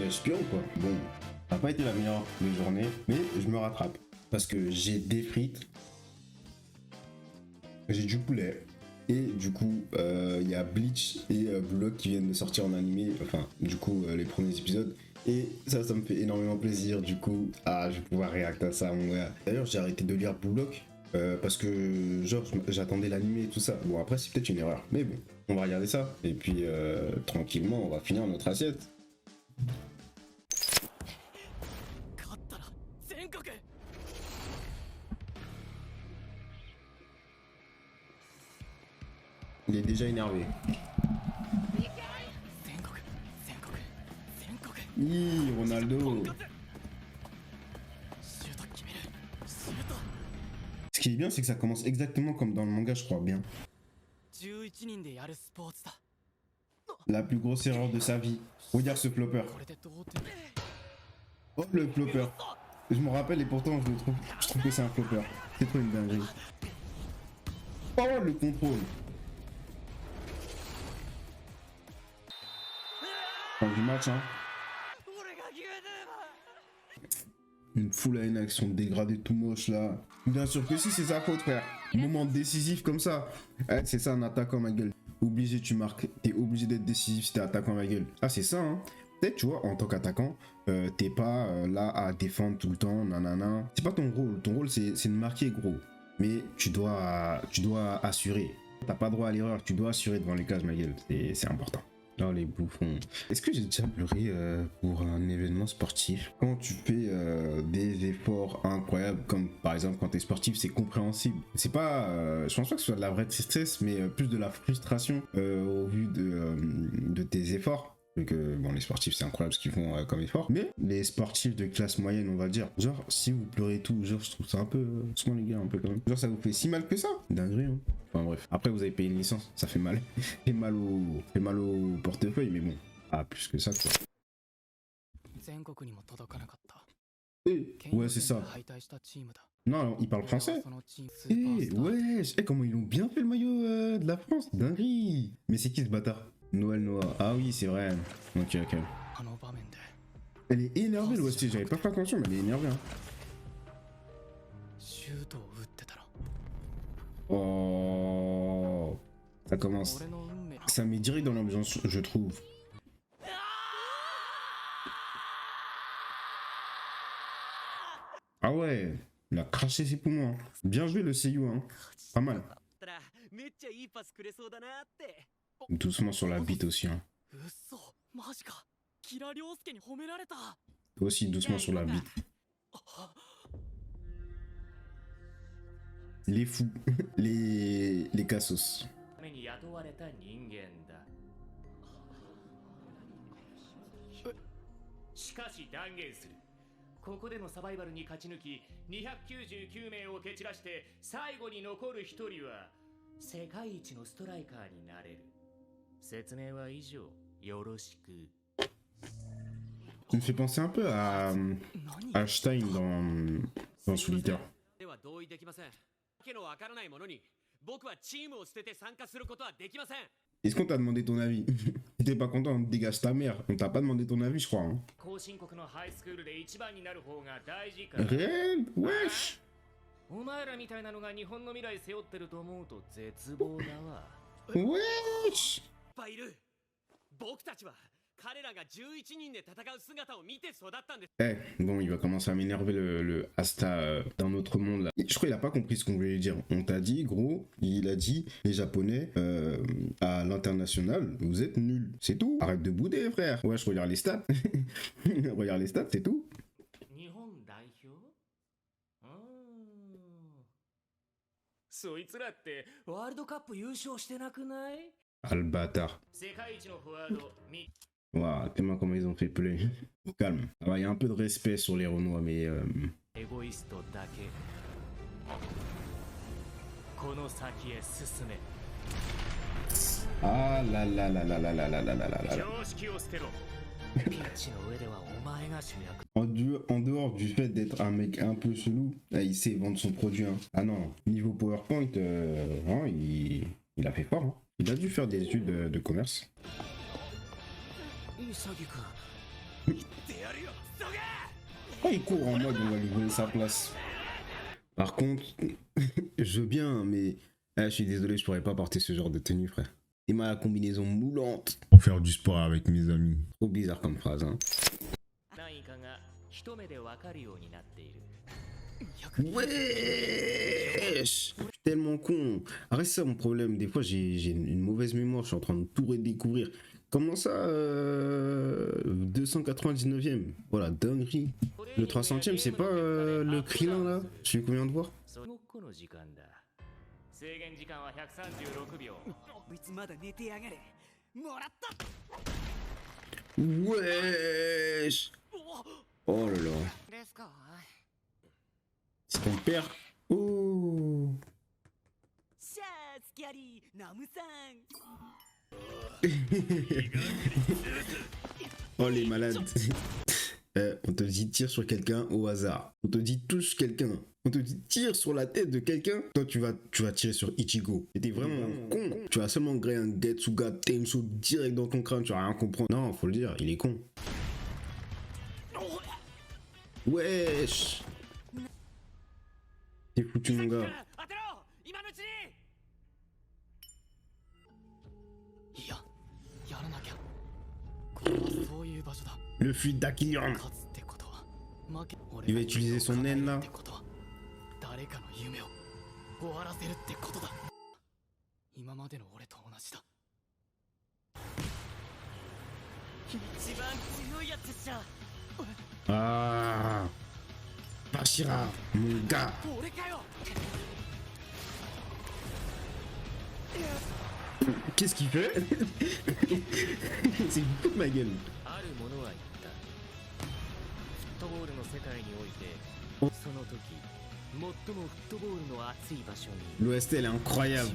espion quoi. Bon, ça n'a pas été la meilleure des journées, mais je me rattrape. Parce que j'ai des frites, j'ai du poulet, et du coup, il y a Bleach et Blue Lock qui viennent de sortir en animé, enfin, du coup, les premiers épisodes. Et ça me fait énormément plaisir, du coup, je vais pouvoir réacter à ça, mon gars. D'ailleurs, j'ai arrêté de lire Blue Lock, parce que, genre, j'attendais l'animé et tout ça. Bon, après, c'est peut-être une erreur, mais bon, on va regarder ça. Et puis, tranquillement, on va finir notre assiette. Il est déjà énervé. Hi, Ronaldo. Ce qui est bien, c'est que ça commence exactement comme dans le manga, je crois bien. La plus grosse erreur de sa vie. Regarde ce flopper. Oh, le flopper. Je me rappelle et pourtant je trouve que c'est un flopper. C'est trop une dinguerie. Oh, le contrôle. Fin du match, hein. Une foule à une action dégradée tout moche là. Bien sûr que si, c'est sa faute, frère. Moment décisif comme ça. C'est ça un attaquant, ma gueule. Obligé, tu marques. T'es obligé d'être décisif si t'es attaquant, ma gueule. Ah, c'est ça, hein. Peut-être, tu vois, en tant qu'attaquant, t'es pas là à défendre tout le temps, nanana. C'est pas ton rôle. Ton rôle, c'est de marquer, gros. Mais tu dois assurer. T'as pas droit à l'erreur. Tu dois assurer devant les cages, ma gueule. C'est important. Oh les bouffons. Est-ce que j'ai déjà pleuré pour un événement sportif? Quand tu fais des efforts incroyables, comme par exemple quand t'es sportif, c'est compréhensible. C'est pas, je pense pas que ce soit de la vraie tristesse, mais plus de la frustration au vu de tes efforts. Vu que bon, les sportifs c'est incroyable ce qu'ils font comme effort, mais les sportifs de classe moyenne, on va dire, genre si vous pleurez tout, genre je trouve ça un peu, doucement les gars, un peu quand même. Genre ça vous fait si mal que ça? Dinguerie, hein. Enfin bref, après vous avez payé une licence, ça fait mal. fait mal au portefeuille, mais bon, plus que ça quoi. Ouais, c'est ça. Non, il parle français. Ouais, comment ils ont bien fait le maillot de la France, dinguerie. Mais c'est qui ce bâtard? Noël Noah. Ah oui, c'est vrai. Ok. Elle est énervée, l'OST. J'avais pas fait attention, mais elle est énervée. Hein. Oh. Ça commence. Ça met direct dans l'ambiance, je trouve. Ah ouais. Il a craché ses poumons. Hein. Bien joué le seiyuu. Hein. Pas mal. Doucement sur la bite aussi. Hein. Toi aussi doucement sur la bite. Les fous. les cassos. Ça me fait penser un peu à Stein dans Solitaire. Est-ce qu'on t'a demandé ton avis? Si t'es pas content, dégage ta mère. On t'a pas demandé ton avis, je crois. Hein. Réel? Wesh! Wesh! Bon, il va commencer à m'énerver le Asta d'un autre monde là. Je crois qu'il a pas compris ce qu'on voulait dire. On t'a dit, gros, il a dit, les Japonais, à l'international, vous êtes nuls. C'est tout. Arrête de bouder, frère. Ouais, je regarde les stats. Regarde les stats, c'est tout. Ah, le bâtard. Waouh, tellement comment ils ont fait play. Au calme. Il y a un peu de respect sur les Renois, mais... Ah là là là là là là là là là là là. En dehors du fait d'être un mec un peu chelou, là, il sait vendre son produit. Hein. Ah non, niveau PowerPoint, hein, il a fait fort. Hein. Il a dû faire des études de commerce. Oh, il court en mode on va lui voler sa place. Par contre, je veux bien, mais je suis désolé, je pourrais pas porter ce genre de tenue, frère. Et ma combinaison moulante pour faire du sport avec mes amis. Trop bizarre comme phrase, hein. Wesh, je suis tellement con. Arrête ça mon problème. Des fois j'ai une mauvaise mémoire. Je suis en train de tout redécouvrir. Comment ça 299e. Voilà, dinguerie. Le 300e, c'est pas le Krillin là. Celui qu'on vient de voir. Wesh. Oh là là. C'est ton père. Oh. Oh les malades. On te dit tire sur quelqu'un au hasard. On te dit touche quelqu'un. On te dit tire sur la tête de quelqu'un. Toi tu vas tirer sur Ichigo. T'es vraiment con. Tu vas seulement griller un Getsuga Tenso direct dans ton crâne. Tu vas rien comprendre. Non, faut le dire, il est con. Wesh. T'es foutu mon gars. Le fluide d'Akilion. Il va utiliser son naine là. Ah, Bashira, mon gars. Qu'est-ce qu'il fait? C'est fou de ma gueule. L'OST elle est incroyable.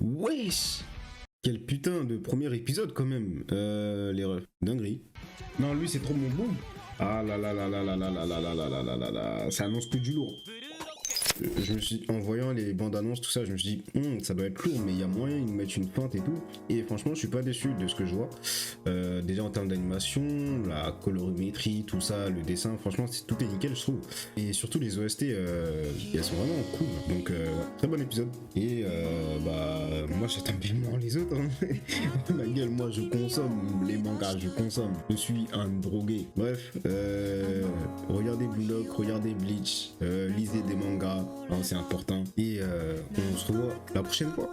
Wesh. Quel putain de premier épisode quand même. Les refs. Dinguerie. Non lui c'est trop mon boom. Ah là là là là là là là là là là là là là là. Ça annonce que du lourd. Je me suis, en voyant les bandes annonces, tout ça, je me suis dit, ça doit être lourd, mais il y a moyen, ils nous mettent une feinte et tout. Et franchement, je suis pas déçu de ce que je vois. Déjà en termes d'animation, la colorimétrie, tout ça, le dessin, franchement, tout est nickel, je trouve. Et surtout, les OST, elles sont vraiment cool. Donc, très bon épisode. Et moi, j'attends vivement les autres. Hein. Ma gueule, moi, je consomme les mangas, je consomme. Je suis un drogué. Bref, regardez Blue Lock, regardez Bleach, lisez des mangas. Hein, c'est important. Et on se revoit la prochaine fois.